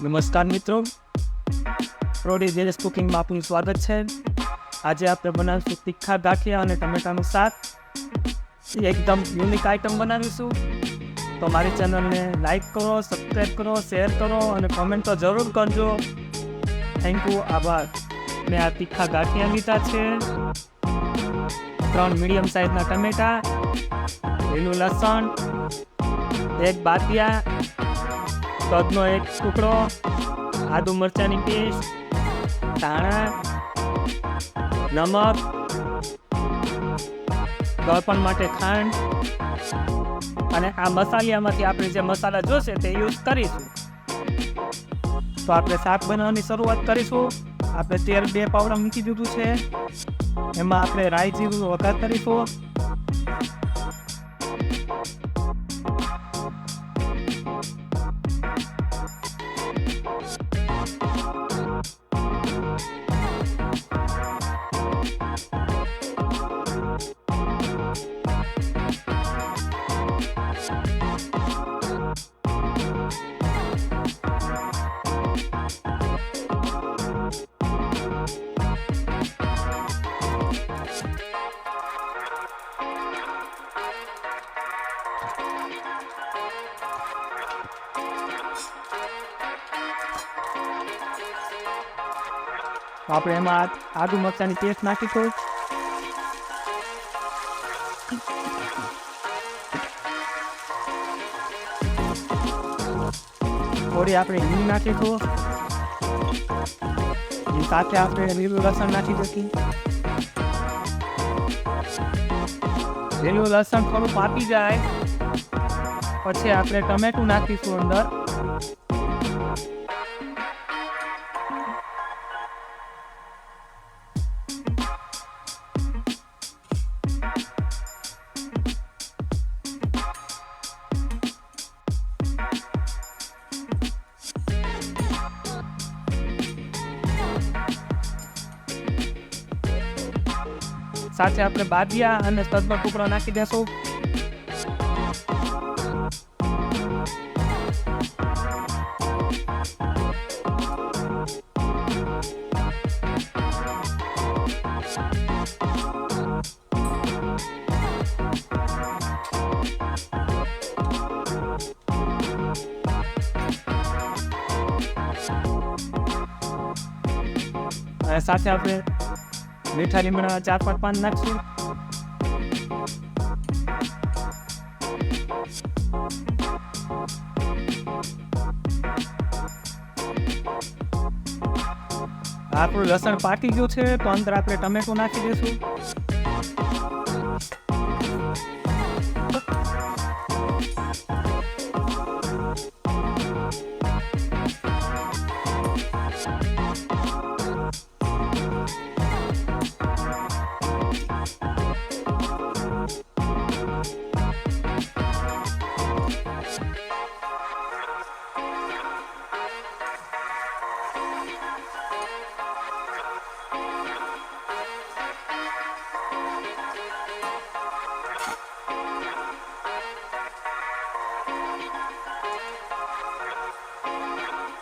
નમસ્કાર મિત્રો, પ્રોડી જેરેસ કુકિંગમાં આપનું સ્વાગત છે. આજે આપણે બનાવીશું તીખા ગાંઠિયા અને ટમેટાનું શાક. એકદમ યુનિક આઈટમ બનાવીશું. તો મારી ચેનલને લાઈક કરો, સબસ્ક્રાઈબ કરો, શેર કરો અને કોમેન્ટ તો જરૂર કરજો. થેન્ક યુ, આભાર. મેં આ તીખા ગાંઠિયા લીધા છે, 3 મીડિયમ સાઇઝના ટમેટા, લીલું લસણ, 1 બાદિયા, તજનો 1 ટુકડો, આદુ મરચાંની પેસ્ટ, ધાણા, નમક, ગળપણ માટે ખાંડ અને આ મસાલિયામાંથી આપણે જે મસાલા જોશે તે યુઝ કરીશું. તો આપણે શાક બનાવવાની શરૂઆત કરીશું. આપણે તેલ 2 પાવડા મૂકી દીધું છે. એમાં આપણે રાઈ જીરું વઘાર કરીશું. આપણે એમાં આદુ મરચાંની પેસ્ટ નાખીશું. થોડી આપણે હિંગ નાખીશું. સાથે આપણે લીલું લસણ નાખી દઈશું. લીલું લસણ થોડું પાકી જાય પછી આપણે ટમેટું નાખીશું અંદર. સાથે આપણે બાદિયા અને તજનો ટુકડો નાખી દેશું. અને સાથે આપણે મીઠા લીમડા 4-5 પાન નાખશું. આપણું લસણ પાકી ગયું છે તો અંદર આપણે ટમેટું નાખી દઈશું.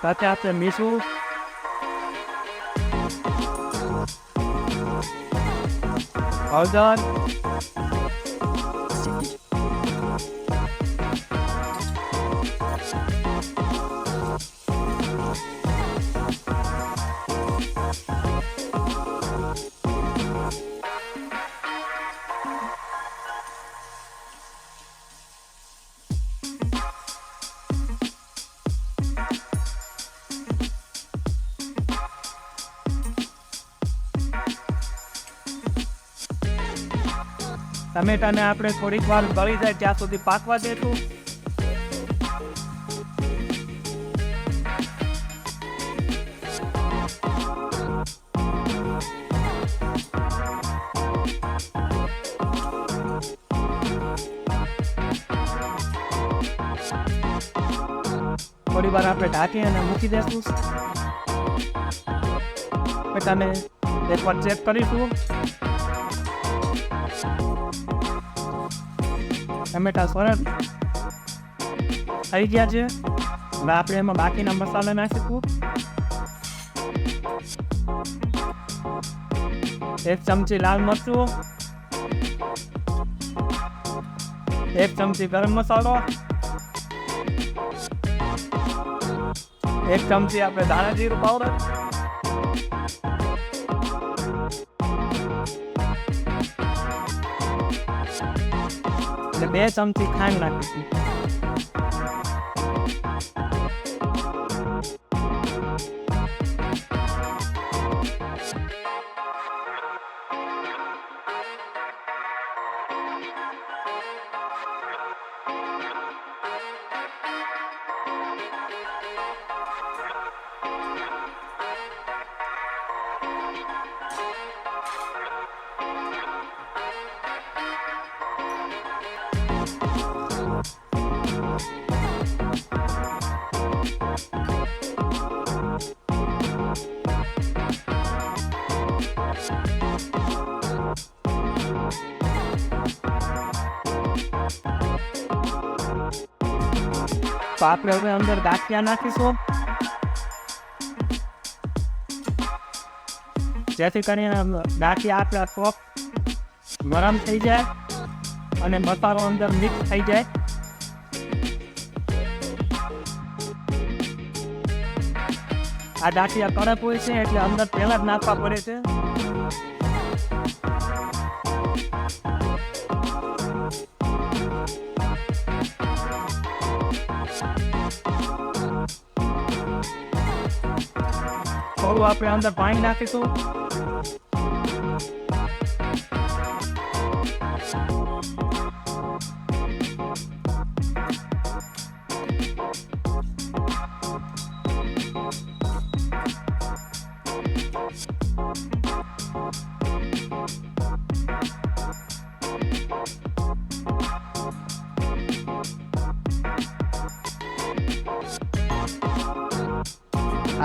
સાથે આપણે મીઠું, હળદર, ટમેટાને આપણે થોડીક વાર ગળી જાય ત્યાં સુધી પાકવા દેશું. થોડી વાર આપણે ઢાંકી અને મૂકી દેશું. ટમેટાને એકવાર ચેક કરીશું. ટમેટા સરસ થઈ ગયા છે. હવે આપણે એમાં બાકીના મસાલા નાખીશું. 1 ચમચી લાલ મરચું, 1 ચમચી ગરમ મસાલો, 1 ચમચી આપણે ધાણા જીરું પાવડર, અને 2 ચમચી ખાંડ નાખીશું. તો આપણે હવે અંદર ગાંઠિયા નાખીશું, જેથી કરીને ગાંઠિયા આપણા સોફ્ટ ગરમ થઈ જાય અને મસાલો અંદર મિક્સ થઈ જાય. આ ગાંઠિયા કડક હોય છે એટલે અંદર પહેલા જ નાખવા પડે છે. થોડું આપણે અંદર પાણી નાખીશું.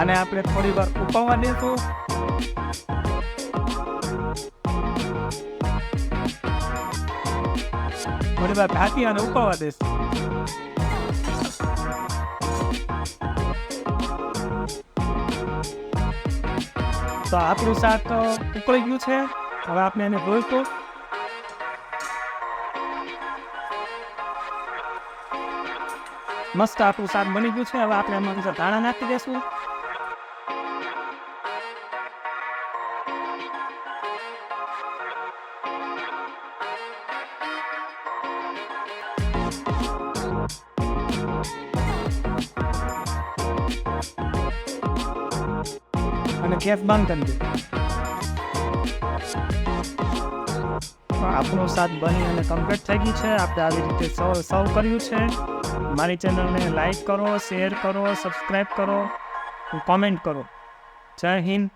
આને આપણે થોડી વાર ઉકળવા દઈશું. થોડી વાર ઢાંકી અને ઉકળવા દઈશું. તો આપણું શાક ઉકળી ગયું છે. હવે આપણે એને ધોઈશું. મસ્ત આપણું શાક બની ગયું છે. હવે આપણે એમાં અંદર ધાણા નાખી દઈશું. અને ગેસ બંધ કરી દે. આપણું શાક બની અને કમ્પ્લીટ થઈ ગયું છે. આપણે આવી રીતે સર્વ કર્યું છે. મારી ચેનલને લાઈક કરો, શેર કરો, સબસ્ક્રાઈબ કરો, કોમેન્ટ કરો. જય હિન્દ.